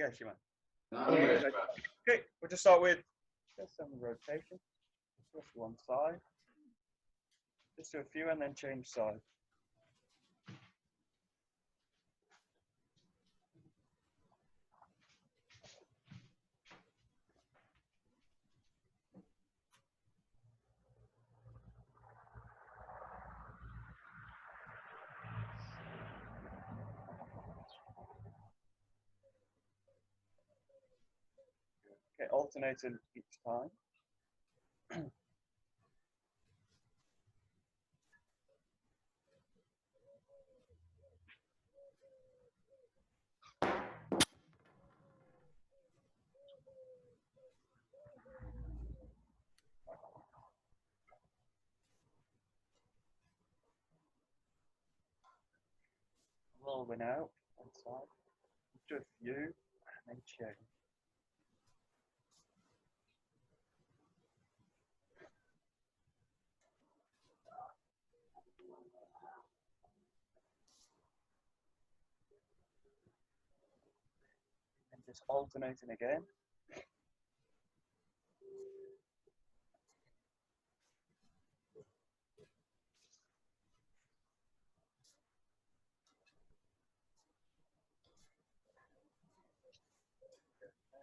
Yes, you might. Okay, we'll just start with just some rotation. Just one side. Just do a few and then change side. Okay, alternating each time. Rolling out one side. Do a few and then change. And just alternating again.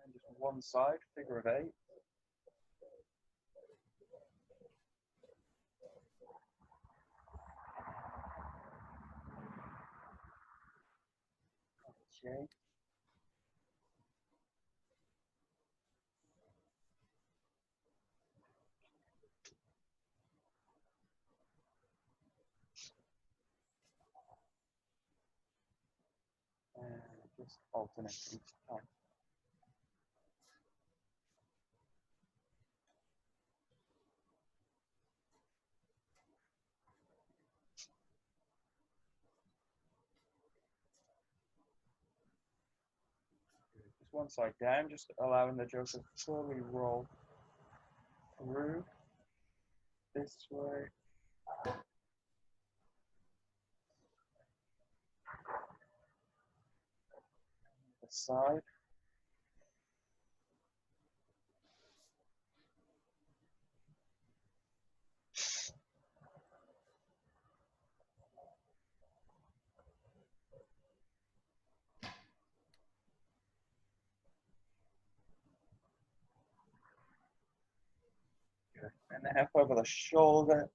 And just one side, figure of 8. Change. And just alternate each time. Just one side down, just allowing the Joe to slowly roll through this way. The side. Good. And then up over the shoulder,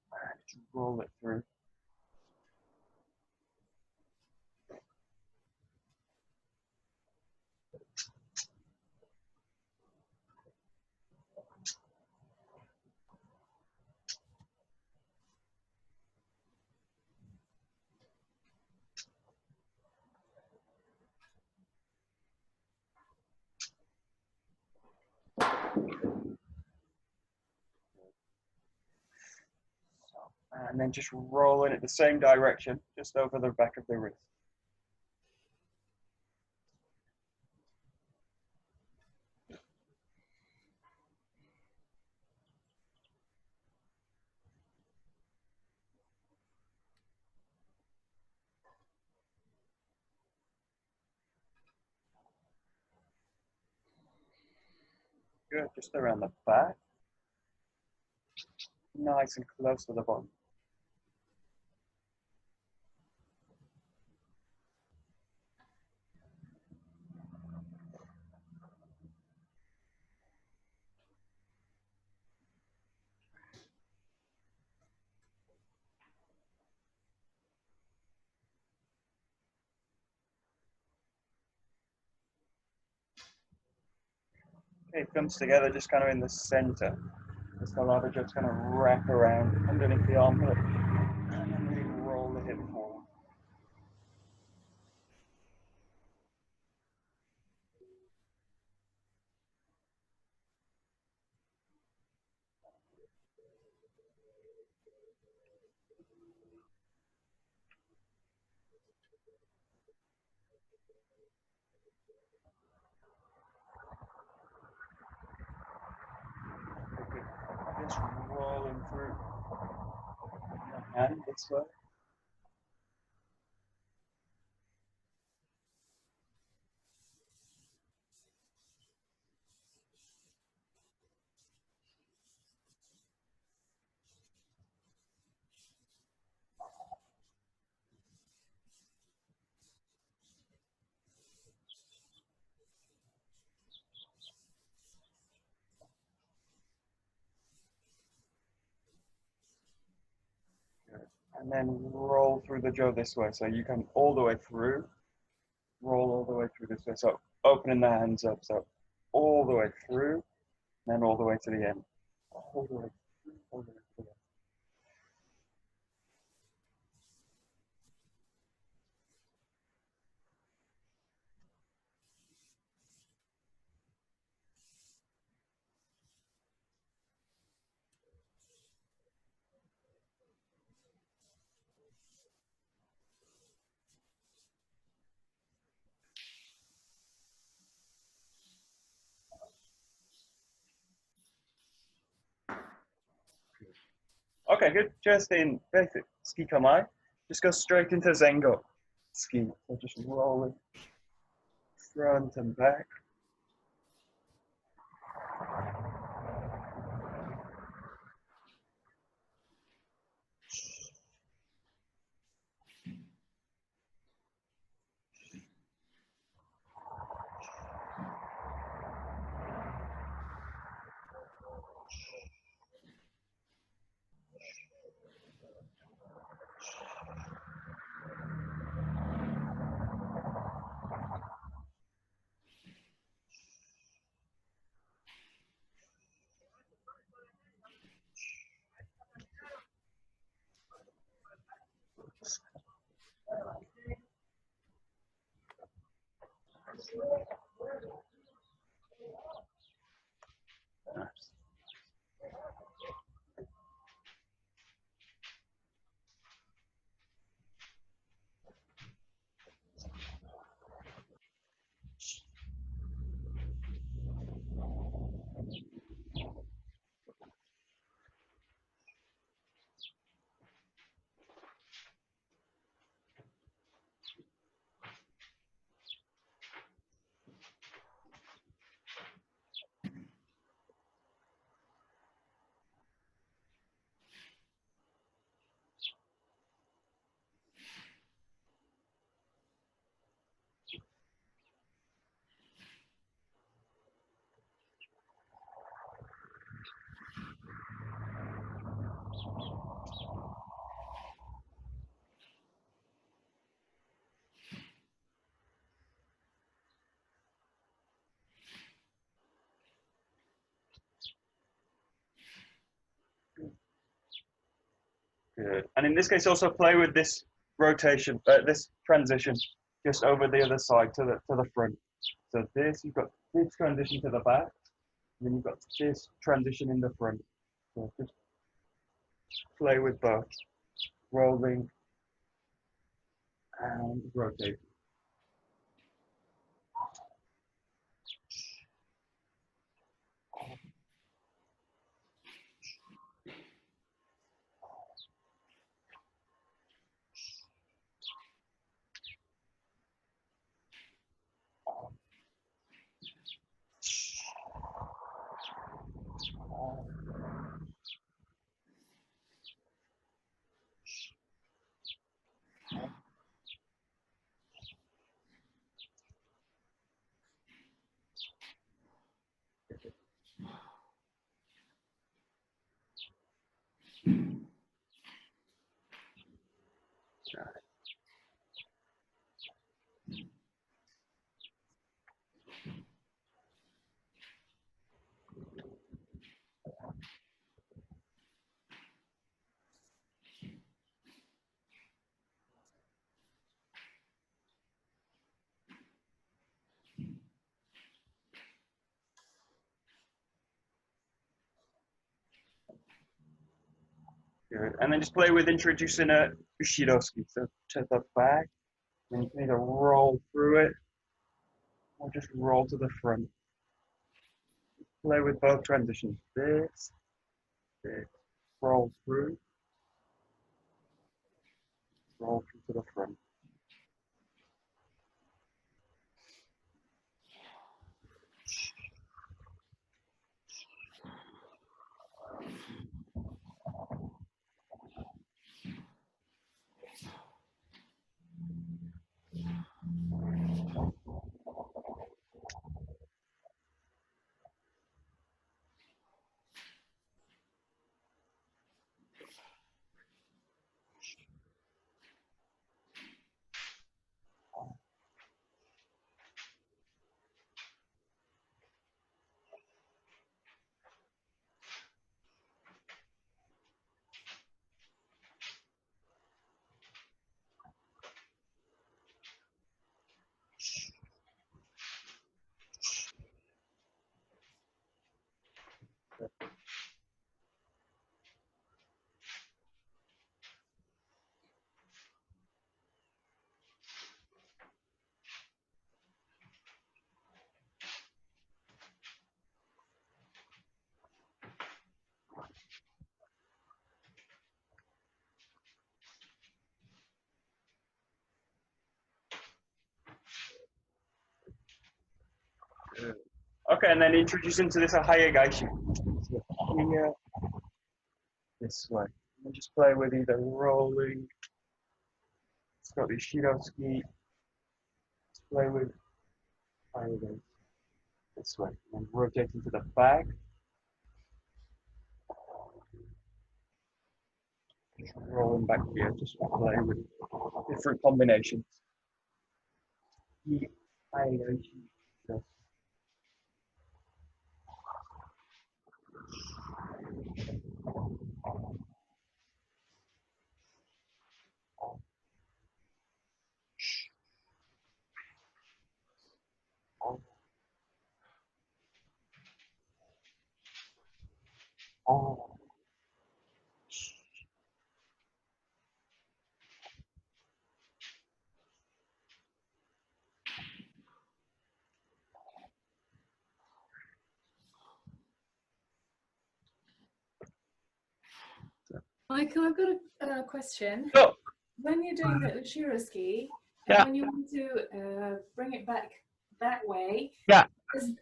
just roll it through. And then just roll it the same direction, just over the back of the wrist. Good, just around the back. Nice and close to the bottom. Okay, it comes together just kind of in the center. Just a lot of just kind of wrap around underneath the armpit and then really roll the hip forward. Okay, just rolling through the hand this way. and then roll through the jaw this way. So you come all the way through, roll all the way through this way. So opening the hands up, so all the way through, and then all the way to the end. All the way through, all the way to the end. Okay, good. Just in basic ski kamai, just go straight into Zengo ski. So just rolling front and back. Good. And in this case, also play with this rotation, this transition, just over the other side to the front. So this, you've got this transition to the back, and then you've got this transition in the front. So just play with both, rolling and rotating. Good. And then just play with introducing a Ushiroski, so to the back. And you can either roll through it or just roll to the front. Play with both transitions. This, roll through, roll through to the front. Okay, and then introduce into this a higher gaishi. So here, this way. And just play with either rolling. It's got the shiroski. Let's play with higher gaishi. This way. And rotate into the back. Just rolling back here, just play with different combinations. Higher gaishi. Oh. Michael, I've got a question. Oh. When you're doing the Ushiro ski, Yeah. when you want to bring it back that way, Yeah. does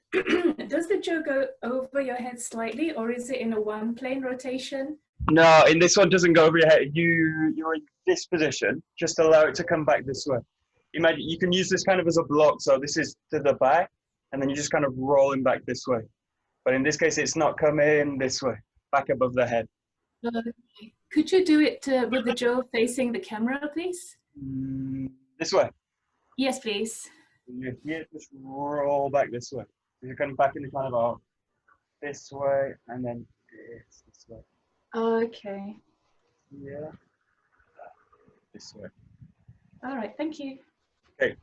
the jo go over your head slightly, or is it in a one-plane rotation? No, in this one doesn't go over your head. You're in this position. Just allow it to come back this way. Imagine you can use this kind of as a block. So this is to the back, and then you're just kind of rolling back this way. But in this case, it's not coming this way, back above the head. Okay. Could you do it with the jo facing the camera, please? This way. Yes, please. You're here, just roll back this way. You're kind of back in the kind of arc this way, and then this way. Okay. Yeah. This way. All right. Thank you. Okay.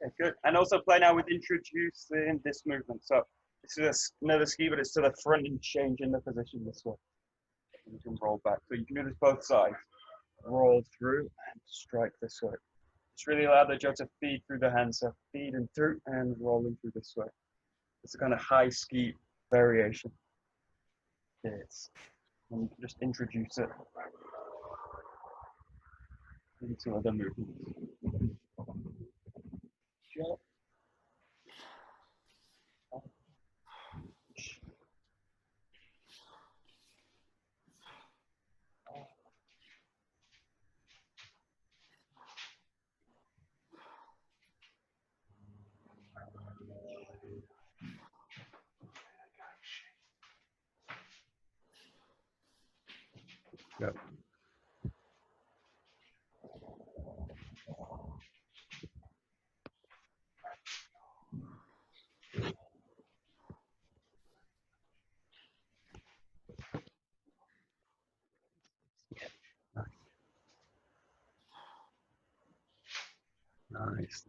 Okay, good. And also play now with introducing this movement. So this is another ski, but it's to the front and changing the position this way. You can roll back. So you can do this both sides. Roll through and strike this way. Just really allow the jaw to feed through the hands. So feeding through and rolling through this way. It's a kind of high ski variation. Yes. And you can just introduce it into other movements. Jump. Yep. Nice.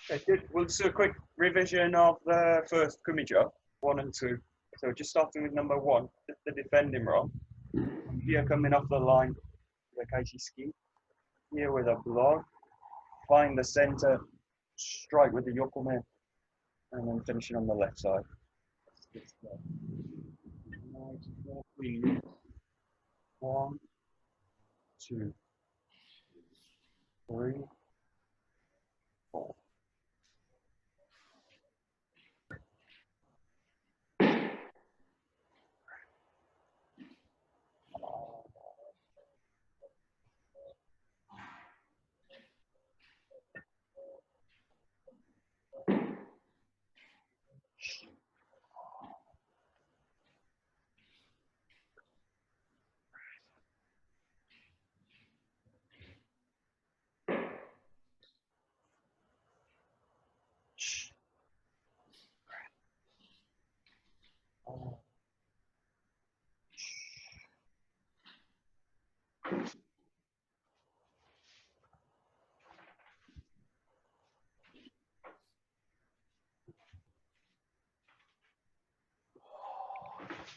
Okay, good. We'll do a quick revision of the first Kumijo, 1 and 2. So just starting with number 1, the defending roll. Here coming off the line, the Kaishi ski. Here with a block, find the center, strike with the yokome, and then finishing on the left side. Nice, 1, 2, 3, 4.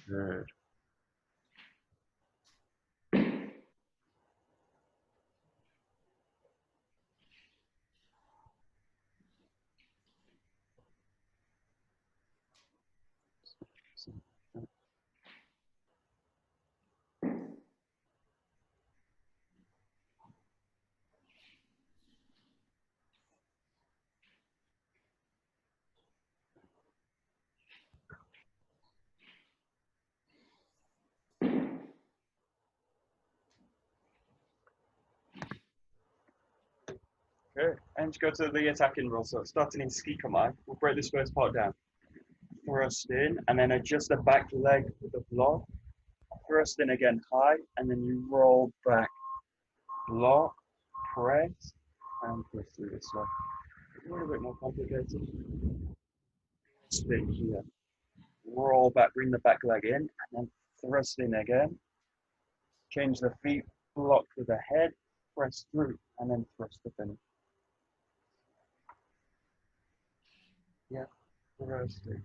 Good. Okay, and go to the attacking roll. So starting in ski kamae, we'll break this first part down. Thrust in, and then adjust the back leg with the block. Thrust in again high, and then you roll back. Block, press, and push through this way. A little bit more complicated. Spin here. Roll back, bring the back leg in, and then thrust in again. Change the feet, block with the head, press through, and then thrust to finish. Yeah, thrust in.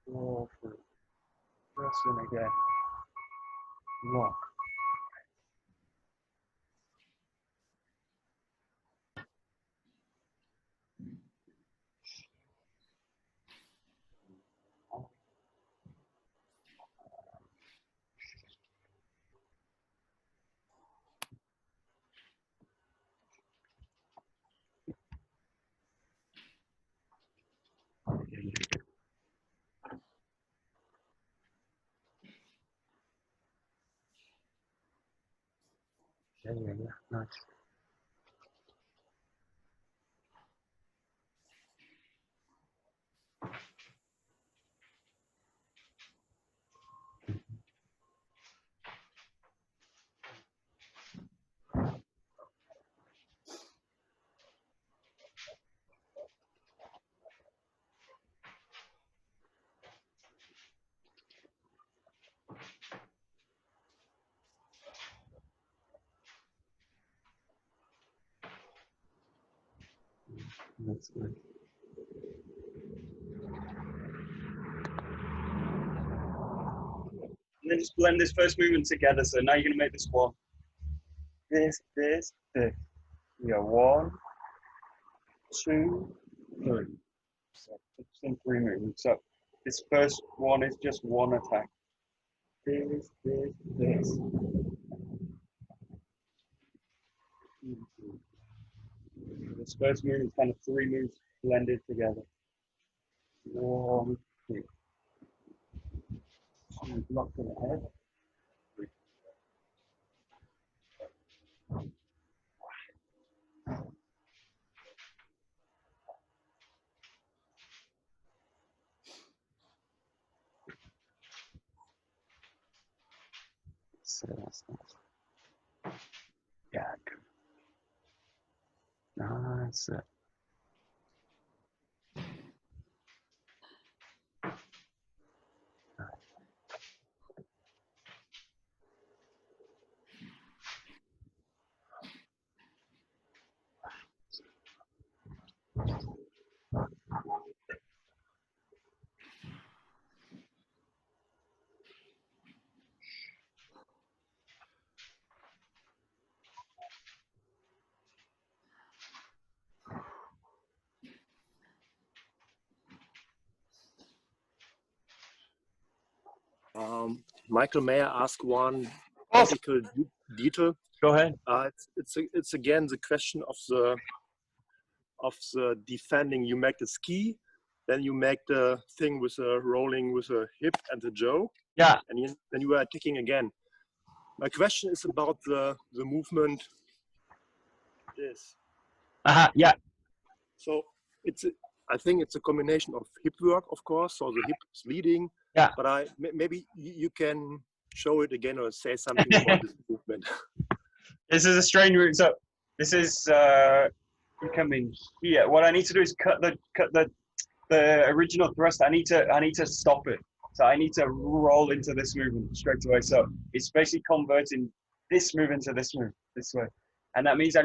Roll through. Thrust in again. Block. Yeah, nice. That's good. And then just blend this first movement together. So now you're going to make this one. This. We are 1, 2, 3. So just in 3 movements. So this first one is just one attack. This. This first move is kind of 3 moves blended together. 1, 2. 2 block to the head. 3. So that's nice. Yeah, good. That's it. Michael, may I ask one Oh. technical detail? Go ahead. It's again the question of the defending. You make the ski, then you make the thing with the rolling with the hip and the jaw. Yeah. And then you are attacking again. My question is about the movement. This. Yeah. So I think it's a combination of hip work, of course. So the hip is leading. Yeah. But maybe you can show it again or say something about this movement. This is a strange route. So this is you come in here. What I need to do is cut the original thrust. I need to stop it. So I need to roll into this movement straight away. So it's basically converting this move into this move this way, and that means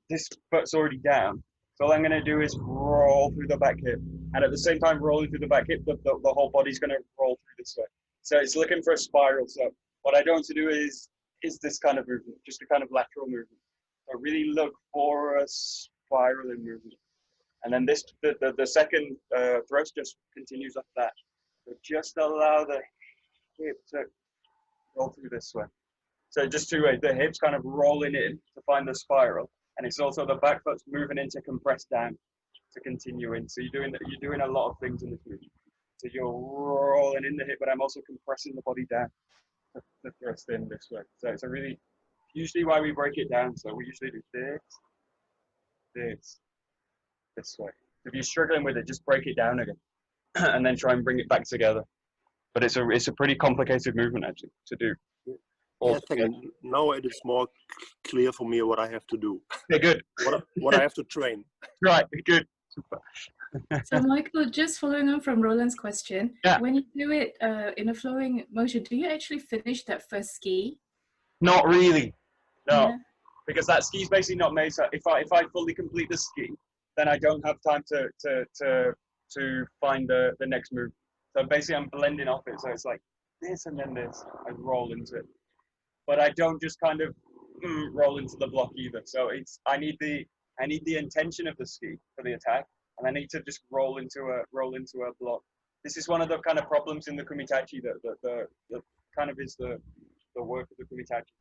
this foot's already down. So all I'm gonna do is roll through the back hip, and at the same time rolling through the back hip, the whole body's gonna roll through this way. So it's looking for a spiral. So what I don't want to do is this kind of movement, just a kind of lateral movement. So really look for a spiraling movement. And then the second thrust just continues off that. So just allow the hip to roll through this way. So just two ways, the hip's kind of rolling in to find the spiral. And it's also the back foot's moving in to compress down to continue in. So you're doing a lot of things in this movement. So you're rolling in the hip, but I'm also compressing the body down to thrust in this way. So it's usually why we break it down. So we usually do this way. If you're struggling with it, just break it down again and then try and bring it back together. But it's a pretty complicated movement actually to do. Yeah, thank you. Now it is more clear for me what I have to do. Yeah, good. What I have to train. Right, good. Super. So Michael, just following on from Roland's question, yeah. When you do it in a flowing motion, do you actually finish that first ski? Not really, no. Yeah. Because that ski's basically not made. So if I fully complete the ski, then I don't have time to find the next move. So basically I'm blending off it. So it's like this and then this. I roll into it. But I don't just kind of roll into the block either. So I need the intention of the ski for the attack, and I need to just roll into a block. This is one of the kind of problems in the kumitachi that kind of is the work of the kumitachi.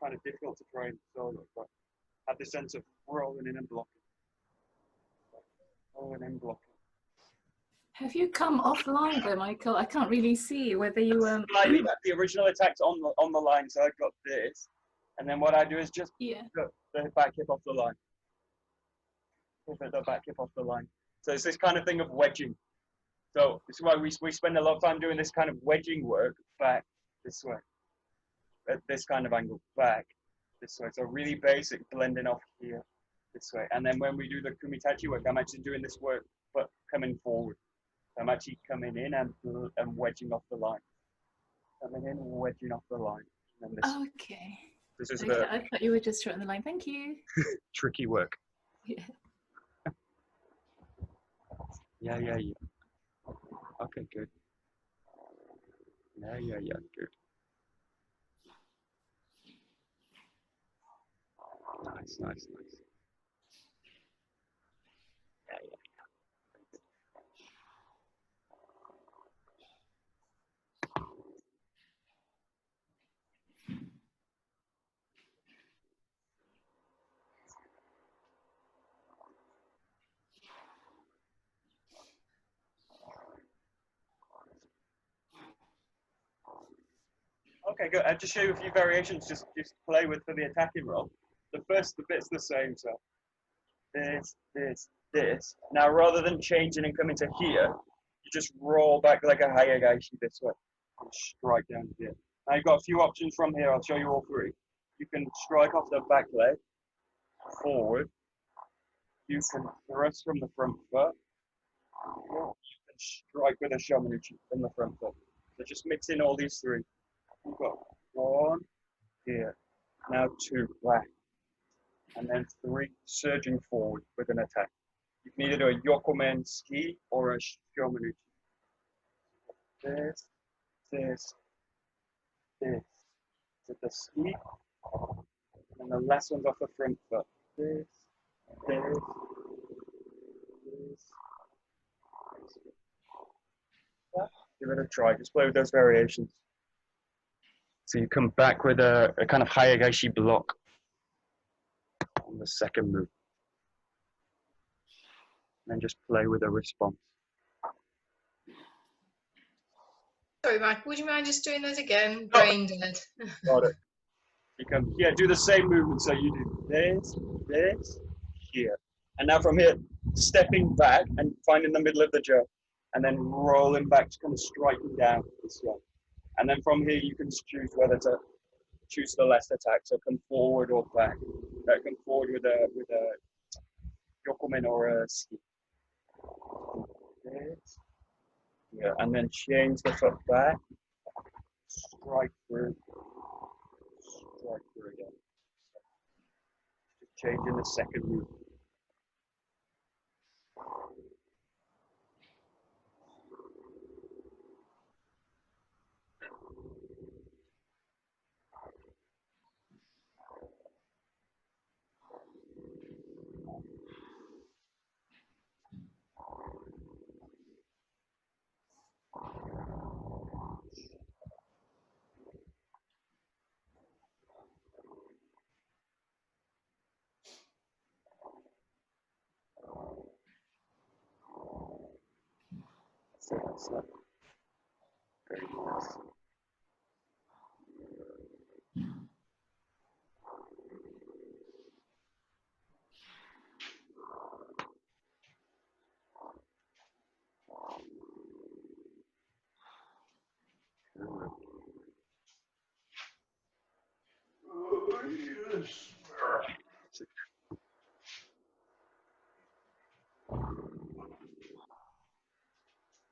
Kind of difficult to train. So have the sense of rolling in and blocking. Rolling and blocking. Have you come offline there, Michael? I can't really see whether you Slightly, the original attack's on the line, so I've got this, and then what I do is just put the back hip off the line. Put the back hip off the line. So it's this kind of thing of wedging. So this is why we spend a lot of time doing this kind of wedging work back this way. At this kind of angle, back this way. So really basic, blending off here this way. And then when we do the kumitachi work, I'm actually doing this work, but coming forward. I'm actually coming in and wedging off the line. Coming in, wedging off the line. And then this, okay. This is okay. I thought you were just showing the line. Thank you. tricky work. Yeah. Yeah. Okay, good. Yeah, good. Nice. Yeah. Okay, good. I'll just show you a few variations just play with for the attacking roll. The bit's the same, so this. Now rather than changing and coming to here, you just roll back like a hayagaishi this way. And strike down here. Now you've got a few options from here, I'll show you all three. You can strike off the back leg, forward. You can thrust from the front foot. You can strike with a shamanuchi from the front foot. So just mix in all these three. You've got one here, now two back, and then three surging forward with an attack. You can either do a yokomen ski or a shomanuchi. This. So the ski, and the last one's off the front foot. This. Give it a try. Just play with those variations. So you come back with a kind of Hayagashi block on the second move. And then just play with a response. Sorry, Mike, would you mind just doing those again? Brain dead. Got it. You can, yeah, do the same movement. So you do this, this, here. And now from here, stepping back and finding the middle of the jump. And then rolling back to kind of striking down this way. And then from here, you can choose whether to choose the last attack. So come forward or back. Come forward with a yokomen or a ski. This. Yeah, and then change the foot back. Strike through. Strike through again. Just changing the second move. So that's that. Very nice.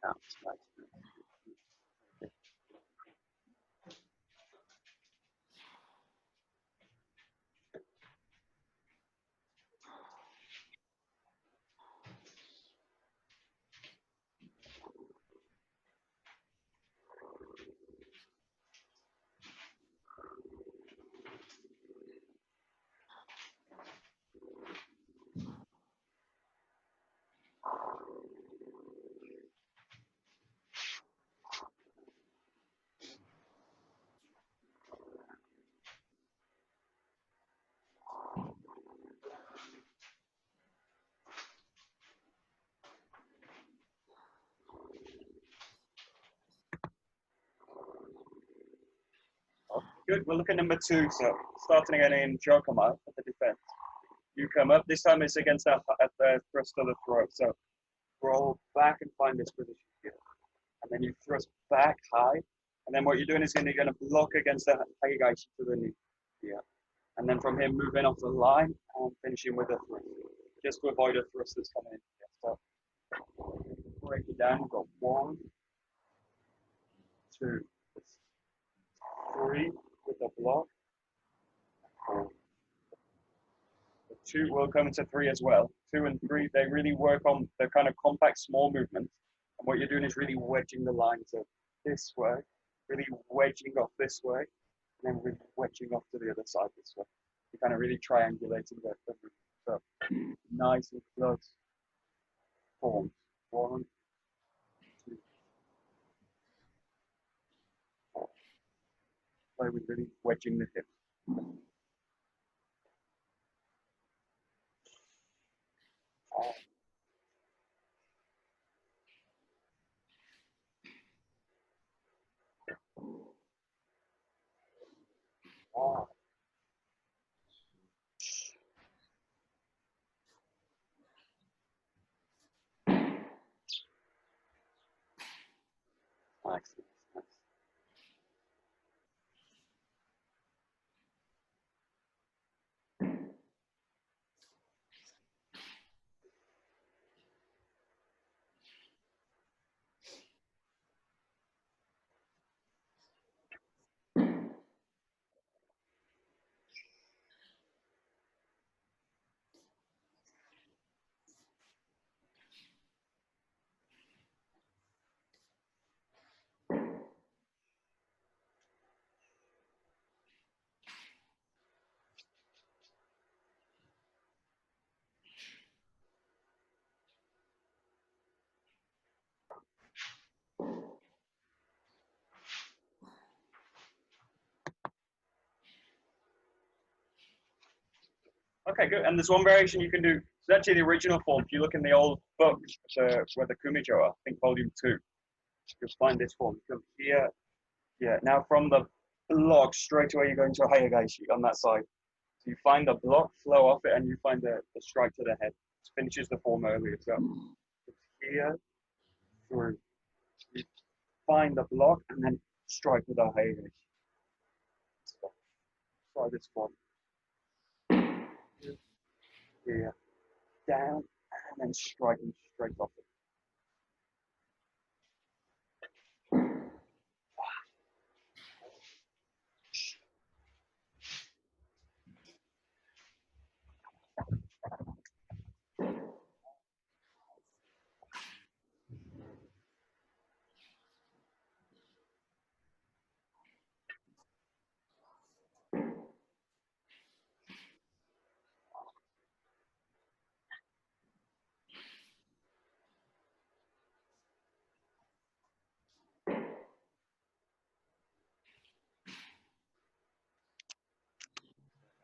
That's nice. Good, we'll look at number 2. So starting again in Jokoma at the defense. You come up, this time it's against at the thrust of the throat. So roll back and find this position here. And then you thrust back high. And then what you're doing is you're going to block against the Hayagashi to the knee. Yeah. And then from here, move in off the line and finishing with a thrust. Just to avoid a thrust that's coming in. Yeah. So break it down. You've got 1, 2, 3 with the block. 4. The 2 will come into 3 as well. 2 and 3, they really work on the kind of compact small movements. And what you're doing is really wedging the lines of this way, really wedging off this way, and then really wedging off to the other side this way. You're kind of really triangulating the movement. So nice and close forms. 1, 2, 4. Play with really wedging the hips. Wow. Nice. Nice. Okay, good. And there's one variation you can do. It's actually the original form. If you look in the old book where the Kumijo are, I think volume 2, you'll find this form. Come here. Yeah, now from the block, straight away you're going to a Hayagaishi on that side. So you find the block, flow off it, and you find the strike to the head. It finishes the form earlier. So it's here, through. You find the block, and then strike with a Hayagaishi. So try this form. Here, down, and then striking straight off it.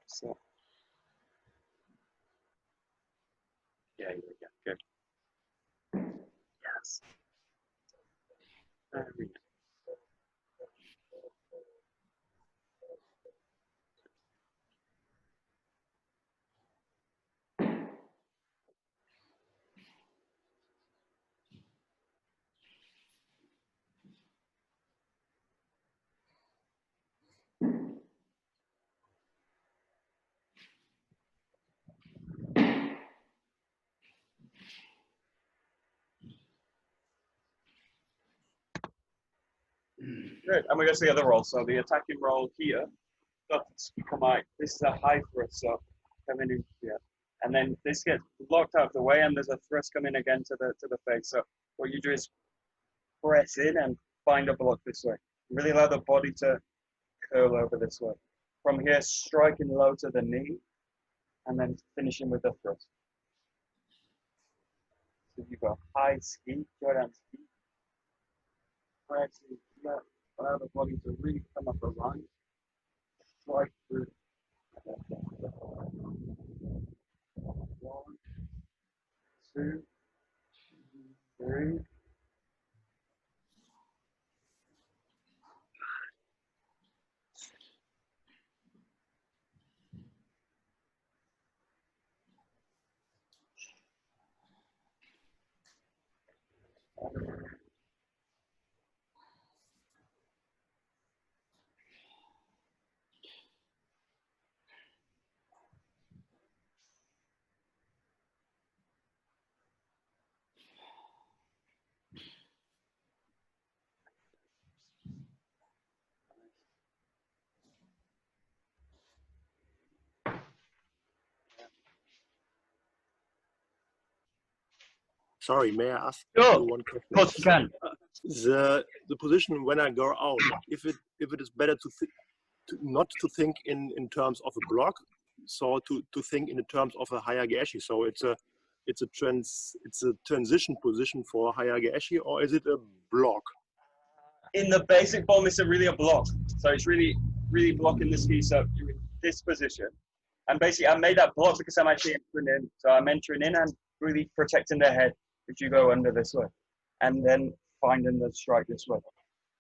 So, yeah, good. Yes. Very good. Good. And we got the other roll. So the attacking roll here, that's this is a high thrust, so coming in here. And then this gets locked out of the way, and there's a thrust coming again to the face. So what you do is press in and find a block this way. Really allow the body to curl over this way. From here, striking low to the knee, and then finishing with the thrust. So you go high ski, go down ski, press in here, allow the body to really come up a line, strike through. 1, 2, 3. Sorry, may I ask Sure. you one question? Of course you can. The position when I go out, if it is better not to think in terms of a block, so to think in the terms of a Hayage. So it's a transition position for Hayage, or is it a block? In the basic form, it's really a block. So it's really blocking the ski. So you're in this position. And basically, I made that block because I'm actually entering in. So I'm entering in and really protecting the head, which you go under this way. And then finding the strike this way.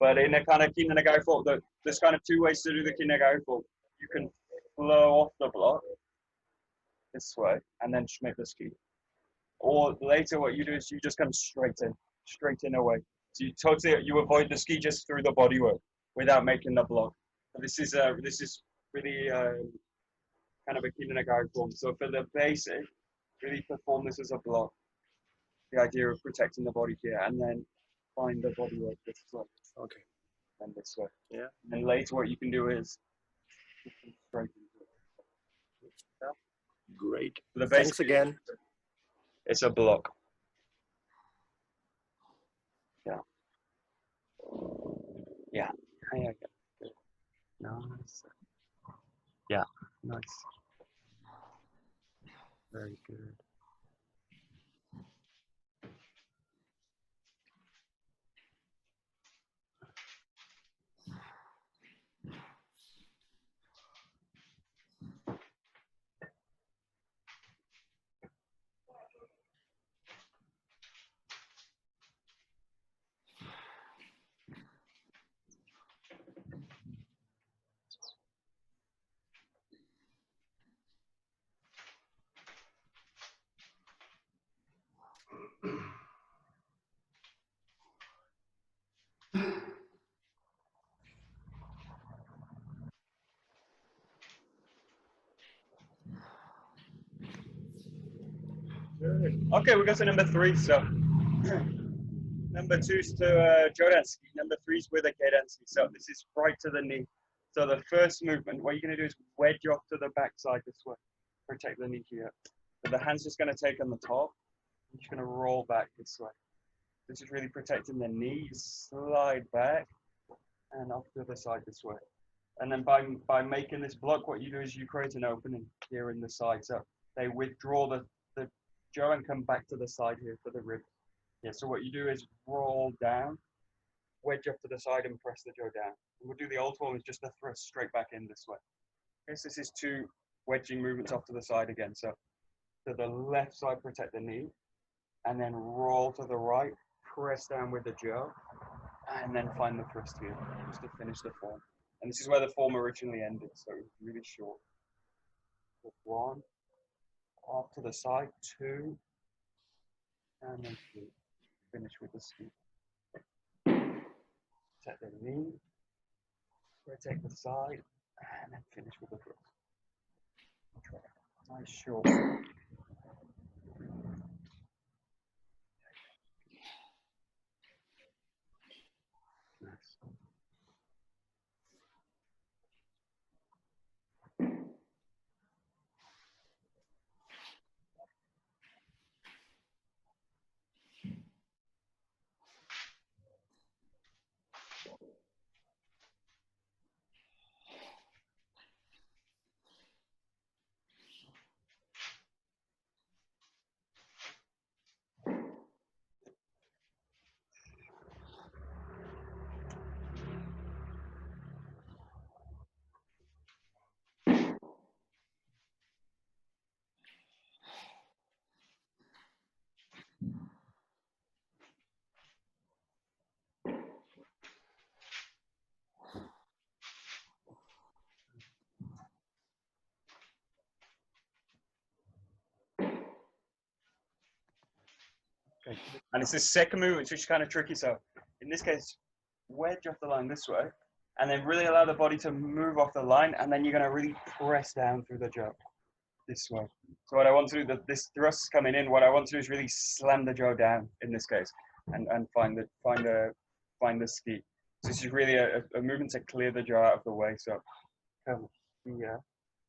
But in a kind of kinanagai form, there's kind of 2 ways to do the kinanagai form. You can flow off the block this way and then make the ski. Or later, what you do is you just come straight in away. So you avoid the ski just through the bodywork without making the block. So this is really kind of a kinanagai form. So for the basic, really perform this as a block. The idea of protecting the body here, and then find the bodywork this way. Okay. And this way. Yeah. And then later, what you can do is straight into it. Great. The Thanks again. It's a block. Yeah. Yeah. Yeah. Good. Nice. Yeah. Nice. Very good. Okay, we go to number 3. So number 2's to Jodanski. Number 3's with a Kedanski. So this is right to the knee. So the first movement, what you're going to do is wedge off to the backside this way. Protect the knee here. So the hand's just going to take on the top. You're just going to roll back this way. This is really protecting the knee. Slide back and off to the side this way. And then by making this block, what you do is you create an opening here in the side. So they withdraw the jaw and come back to the side here for the rib. Yeah, so what you do is roll down, wedge up to the side and press the jaw down. And we'll do the old form is just a thrust straight back in this way. Okay, so this is 2 wedging movements off to the side again. So to the left side, protect the knee, and then roll to the right, press down with the jaw, and then find the thrust here, just to finish the form. And this is where the form originally ended, so it's really short. So 1, off to the side, 2, and then 3. Finish with the scoop. Take the knee, rotate the side, and then finish with the thrust. Nice short. Nice. Okay. And it's this second movement, which is kind of tricky. So in this case, wedge off the line this way, and then really allow the body to move off the line, and then you're going to really press down through the jaw this way. So what I want to do, this thrust is coming in, what I want to do is really slam the jaw down in this case, and find the ski. So this is really a movement to clear the jaw out of the way. So come here,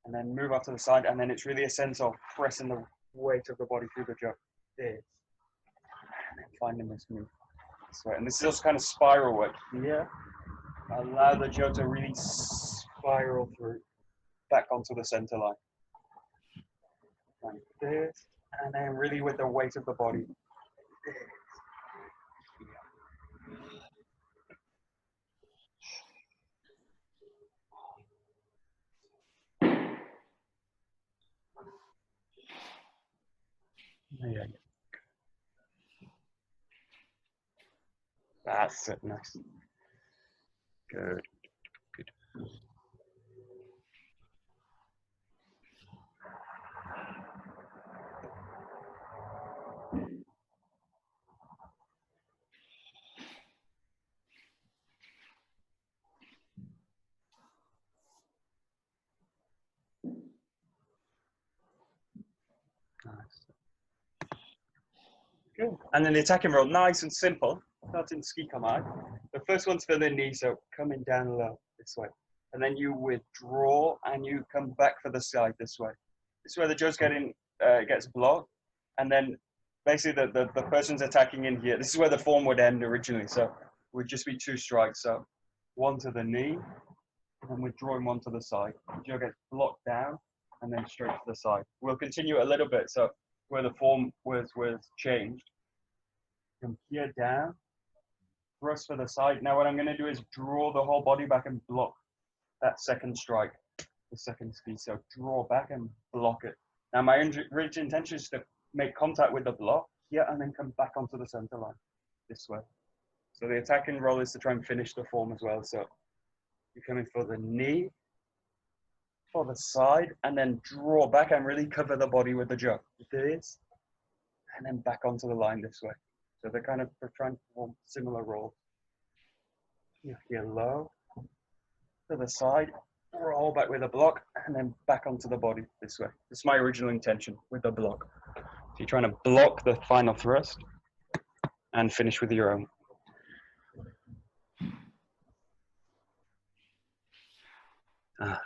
and then move off to the side, and then it's really a sense of pressing the weight of the body through the jaw. This. And then finding this move. So, and this is also kind of spiral work here. Allow the jaw to really spiral through back onto the center line. Like this, and then really with the weight of the body. Yeah. That's it, nice. Good, good. Nice. Good. And then the attacking roll, nice and simple. Starting ski command. The first one's for the knee, so coming down low this way. And then you withdraw and you come back for the side this way. This is where the jaw's gets blocked. And then basically the person's attacking in here. This is where the form would end originally. So it would just be 2 strikes. So 1 to the knee, and then withdrawing 1 to the side. The jaw gets blocked down and then straight to the side. We'll continue a little bit. So where the form was changed. From here down, thrust for the side. Now what I'm going to do is draw the whole body back and block that second strike, the second ski. So draw back and block it. Now my original intention is to make contact with the block here and then come back onto the center line this way. So the attacking roll is to try and finish the form as well. So you're coming for the knee, for the side, and then draw back and really cover the body with the jaw. This, and then back onto the line this way. So they're kind of trying to form similar rolls. Here low, to the side, roll back with a block, and then back onto the body this way. This is my original intention with the block. you're trying to block the final thrust and finish with your own. Ah.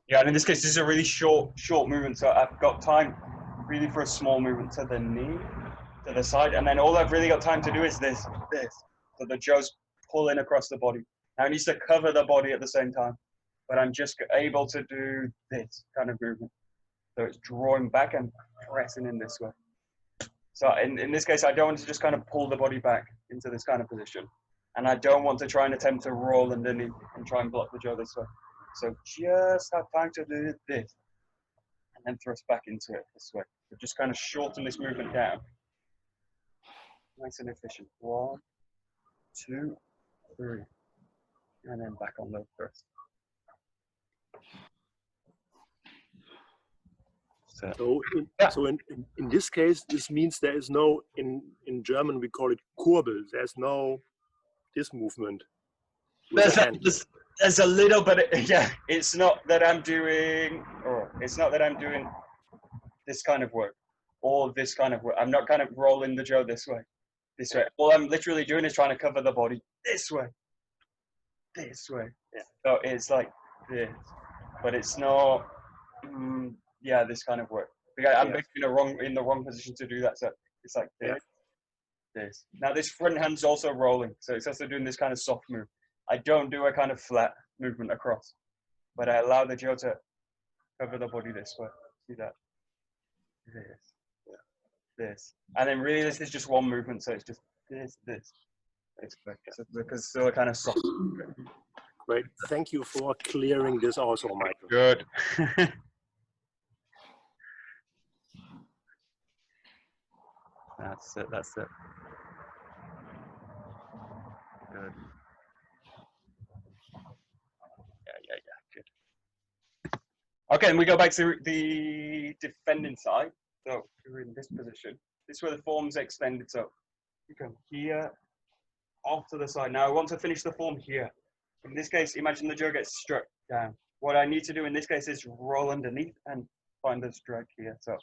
Yeah, and in this case, this is a really short movement, so I've got time really for a small movement to the knee, to the side, and then all I've really got time to do is this. So the Joe's pulling across the body. Now it needs to cover the body at the same time, but I'm just able to do this kind of movement. So it's drawing back and pressing in this way. So in this case, I don't want to just kind of pull the body back into this kind of position. And I don't want to try and attempt to roll underneath and try and block the Joe this way. So just have time to do this and then thrust back into it this way. So just kind of shorten this movement down. Nice and efficient. 1, 2, 3. And then back on the thrust. So in this case, this means there is no, in German we call it Kurbel. There's no this movement. There's a little bit, yeah. It's not that I'm doing, this kind of work or this kind of work. I'm not kind of rolling the Joe this way. All I'm literally doing is trying to cover the body this way. Yeah. So it's like this, but it's not, yeah, this kind of work. I'm basically in the wrong position to do that. So it's like this, this. Now this front hand's also rolling, so it's also doing this kind of soft move. I don't do a kind of flat movement across, but I allow the Joe to cover the body this way. See that? This. And then really this is just one movement, so it's just this. It's because still a kind of soft. Great. Thank you for clearing this also, Michael. Good. That's it. Good. Yeah, good. Okay, and we go back to the defending side. So we're in this position. This is where the form's extended. So you come here, off to the side. Now I want to finish the form here. In this case, imagine the Joe gets struck down. What I need to do in this case is roll underneath and find the strike here. So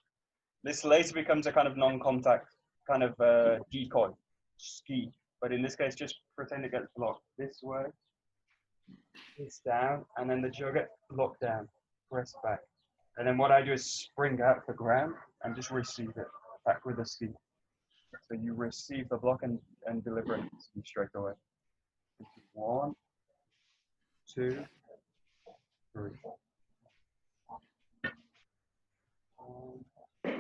this later becomes a kind of non-contact kind of decoy ski. But in this case, just pretend it gets blocked this way, this down, and then the Joe gets blocked down, press back. And then what I do is spring out the ground and just receive it back with the ski. So you receive the block and deliver it straight away. 1, 2, 3. 1, 2.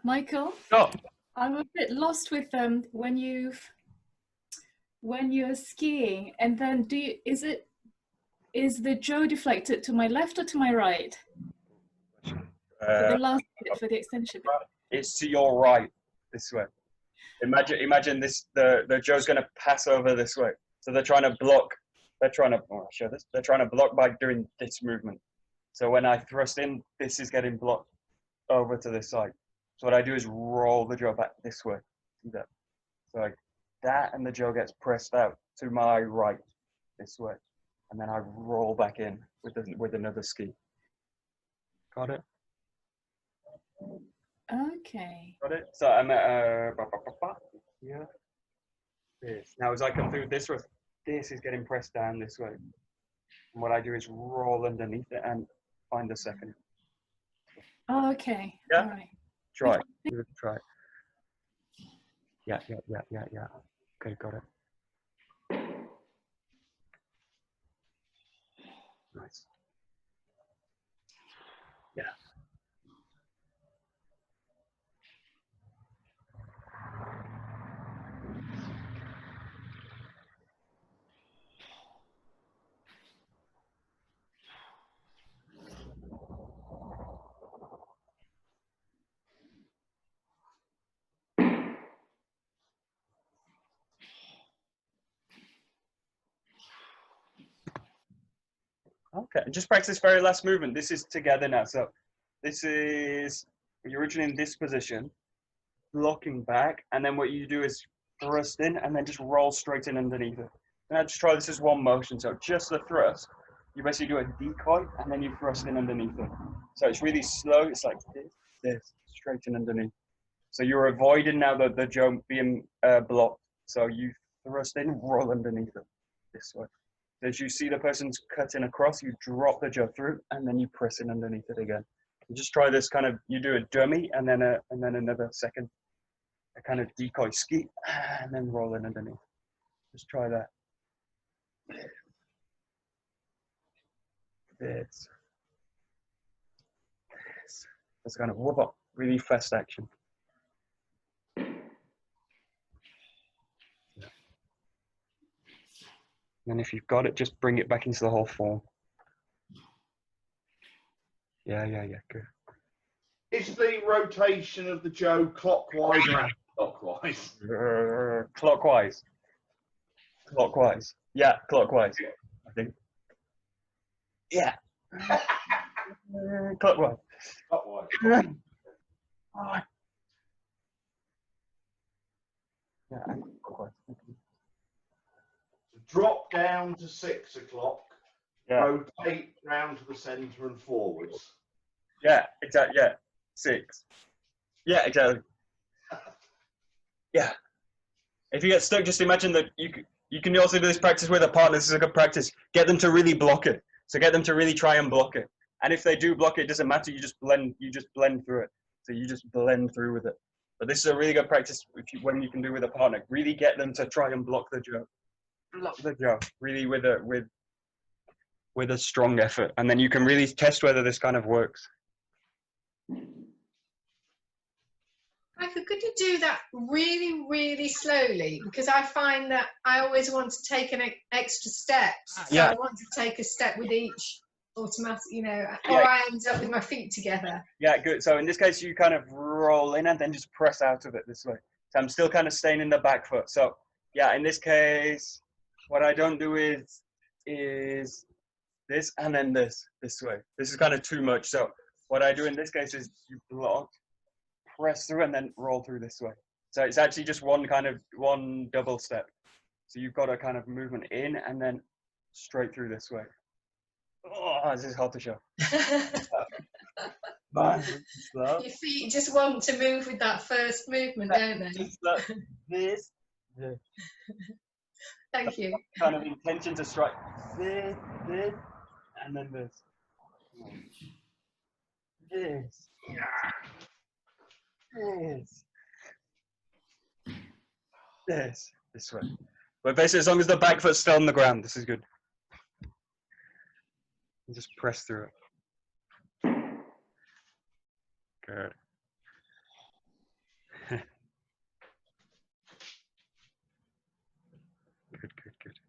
Michael, Oh. I'm a bit lost with when you're skiing, and then is the Joe deflected to my left or to my right? For the last bit, for the extension bit. It's to your right, this way. Imagine this. The Joe's going to pass over this way. So they're trying to block. They're trying to show this. They're trying to block by doing this movement. So when I thrust in, this is getting blocked over to this side. So what I do is roll the Joe back this way. See that? So like that, and the Joe gets pressed out to my right this way, and then I roll back in with another ski. Got it? Okay. Got it? So I'm at here. this. Now as I come through this row, this is getting pressed down this way. And what I do is roll underneath it and find the second. Oh, okay. Yeah. All right. Try it. Give it a try. Yeah. Okay, got it. Nice. Yeah. Okay, just practice this very last movement. This is together now. So this is, you're originally in this position, blocking back, and then what you do is thrust in and then just roll straight in underneath it. Now just try this as one motion. So just the thrust, you basically do a decoy and then you thrust in underneath it. So it's really slow. It's like this, straight in underneath. So you're avoiding now the jump being blocked. So you thrust in, roll underneath it this way. As you see the person's cutting across, you drop the jump through and then you press in underneath it again. You just try this kind of, you do a dummy and then another second, a kind of decoy ski and then roll in underneath. Just try that. This. That's kind of whoop up, really fast action. And if you've got it, just bring it back into the whole form. Yeah, good. Is the rotation of the Joe clockwise or anti-clockwise? Clockwise. Clockwise. Yeah, clockwise. I think. Yeah. Clockwise. Clockwise. Yeah, clockwise. Drop down to 6 o'clock. Yeah. Rotate round to the centre and forwards. Yeah, exactly. Yeah, 6. Yeah, exactly. Yeah. If you get stuck, just imagine that you can also do this practice with a partner. This is a good practice. Get them to really block it. So get them to really try and block it. And if they do block it, it doesn't matter. You just blend through it. So you just blend through with it. But this is a really good practice when you can do with a partner. Really get them to try and block the joke. Block the joke. Really with a strong effort. And then you can really test whether this kind of works. Michael, could you do that really, really slowly? Because I find that I always want to take an extra step. So Yeah. I want to take a step with each automatic, or Yeah. I end up with my feet together. Yeah, good. So in this case, you kind of roll in and then just press out of it this way. So I'm still kind of staying in the back foot. So yeah, in this case, what I don't do is this and then this way. This is kind of too much. So what I do in this case is you block, press through and then roll through this way. So it's actually just one double step. So you've got a kind of movement in and then straight through this way. Oh, this is hard to show. Your feet just want to move with that first movement, don't they? Just this. Thank you. Kind of intention to strike this, and then this. This. This way. But basically, as long as the back foot's still on the ground, this is good. You just press through it. Good. Good.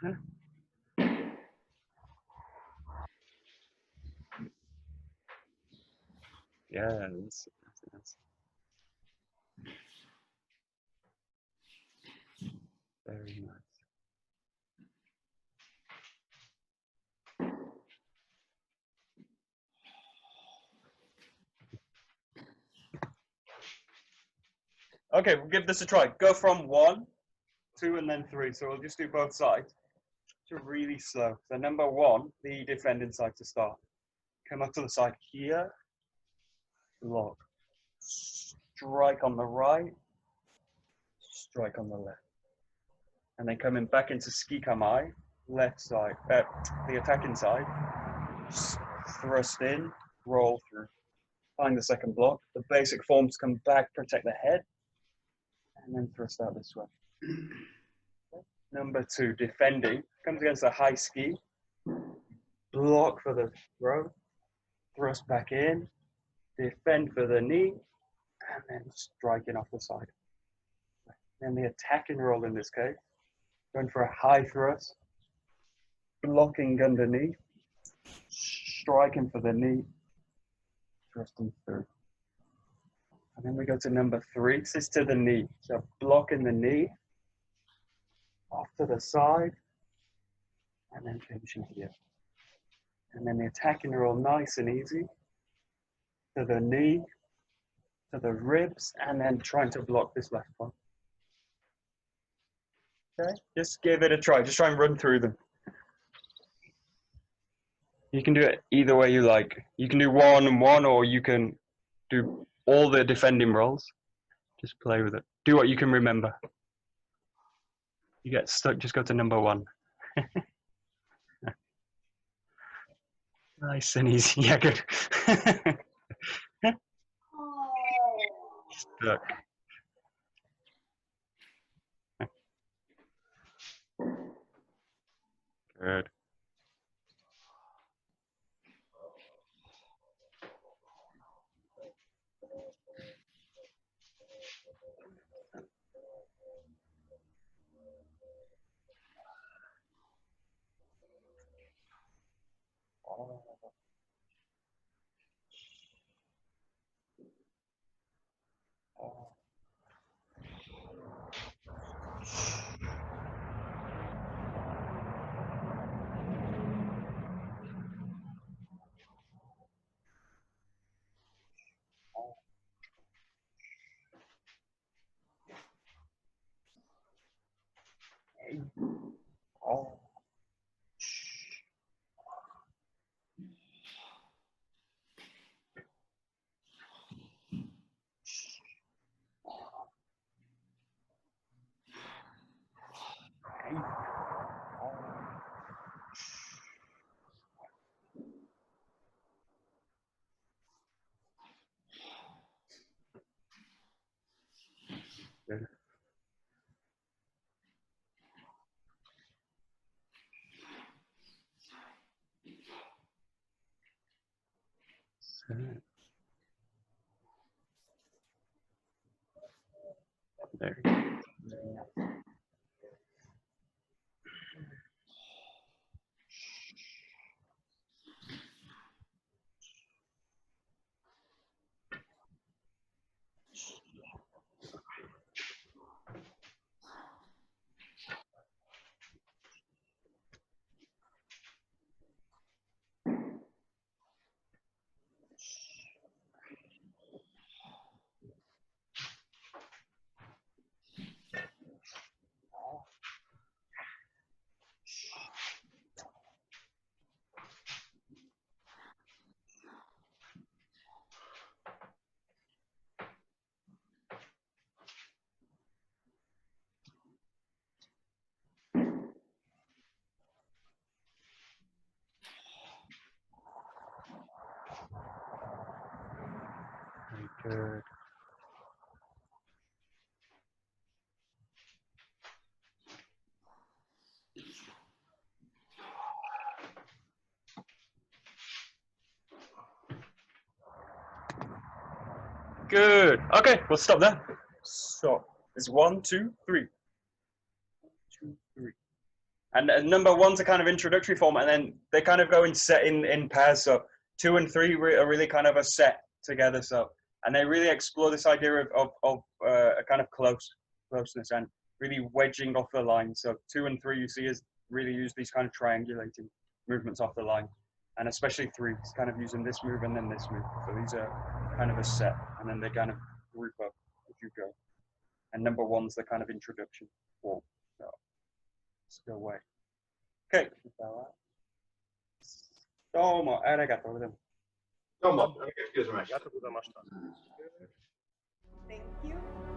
Huh? Yeah, that's very nice. Okay, we'll give this a try. Go from 1, 2, and then 3. So we'll just do both sides. So really slow. So number 1, the defending side to start. Come up to the side here. Lock. Strike on the right. Strike on the left. and then coming back into Skikamai, left side, the attacking side, thrust in, roll through, find the second block. The basic forms come back, protect the head, and then thrust out this way. Number 2, defending, comes against a high ski, block for the throw, thrust back in, defend for the knee, and then striking off the side. Then the attacking roll in this case, going for a high thrust, blocking underneath, striking for the knee, thrusting through. And then we go to number 3, this is to the knee. So blocking the knee, off to the side, and then finishing here. And then the attacking roll, nice and easy, to the knee, to the ribs, and then trying to block this left one. Okay, just give it a try. Just try and run through them. You can do it either way you like. You can do 1 and 1, or you can do all the defending rolls. Just play with it. Do what you can remember. You get stuck, just go to number 1. Nice and easy. Yeah, good. Stuck. Good. Oh. Good. There you go. Very good. Good. Okay, we'll stop there. So it's 1, 2, 3. 2, 3. And number 1's a kind of introductory form, and then they kind of go in set in pairs. So 2 and 3 are really kind of a set together. So, and they really explore this idea of a kind of closeness and really wedging off the line. So 2 and 3 you see is really use these kind of triangulating movements off the line, and especially 3 is kind of using this move and then this move. So these are kind of a set, and then they kind of group up as you go. And number 1's the kind of introduction form. So let's go away. Okay. どうもありがとうございます。どうもありがとうございました。ありがとうございました。Thank you.